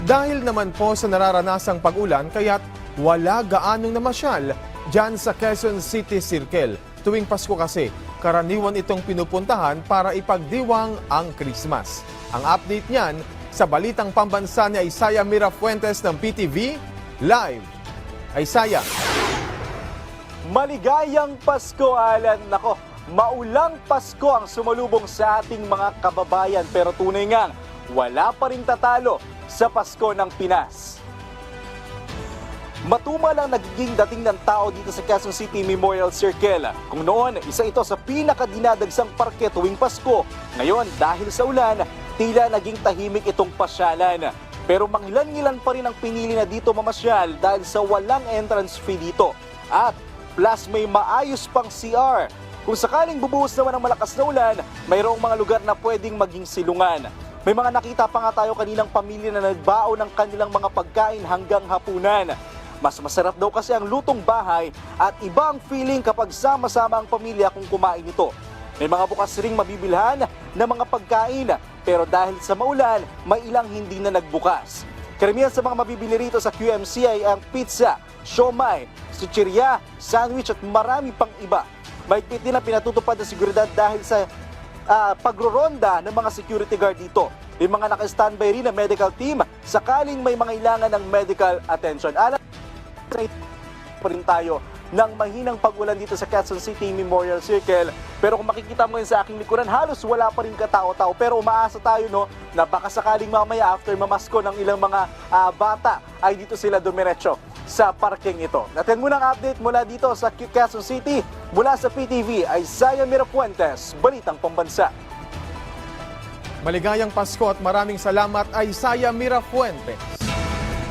Dahil naman po sa nararanasang pag-ulan, kaya't wala gaanong namasyal dyan sa Quezon City Circle. Tuwing Pasko kasi, karaniwan itong pinupuntahan para ipagdiwang ang Christmas. Ang update niyan sa Balitang Pambansa ni Isaiah Mirafuentes ng PTV Live. Isaiah. Maligayang Pasko, Alan. Nako, maulang Pasko ang sumalubong sa ating mga kababayan, pero tunay ngang wala pa rin tatalo sa Pasko ng Pinas. Matumal ang nagiging dating ng tao dito sa Quezon City Memorial Circle. Kung noon, isa ito sa pinakadinadagsang parke tuwing Pasko. Ngayon, dahil sa ulan, tila naging tahimik itong pasyalan. Pero mangilan-ngilan pa rin ang pinili na dito mamasyal dahil sa walang entrance fee dito. At plus may maayos pang CR. Kung sakaling bubuhos naman ng malakas na ulan, mayroong mga lugar na pwedeng maging silungan. May mga nakita pa nga tayo kaninang pamilya na nagbao ng kanilang mga pagkain hanggang hapunan. Mas masarap daw kasi ang lutong bahay at ibang feeling kapag sama-sama ang pamilya kung kumain ito. May mga bukas ring mabibilhan na mga pagkain, pero dahil sa maulan, may ilang hindi na nagbukas. Karamihan sa mga mabibili rito sa QMC ay ang pizza, siomai, chichirya, sandwich at marami pang iba. Mahigpit din ang pinatutupad na seguridad dahil sa pagroronda ng mga security guard dito. May mga naka-standby rin na medical team sakaling may mga ilangan ng medical attention. Alam pa rin tayo ng mahinang pag-ulan dito sa Quezon City Memorial Circle. Pero kung makikita mo yun sa aking likuran, halos wala pa rin katao-tao. Pero umaasa tayo na baka sakaling mamaya after mamasko ng ilang mga bata ay dito sila dumiretso sa parking ito. Natin muna ang update mula dito sa Quezon City. Mula sa PTV, Isaiah Mirafuentes, Balitang Pambansa. Maligayang Pasko at maraming salamat, Isaiah Mirafuentes.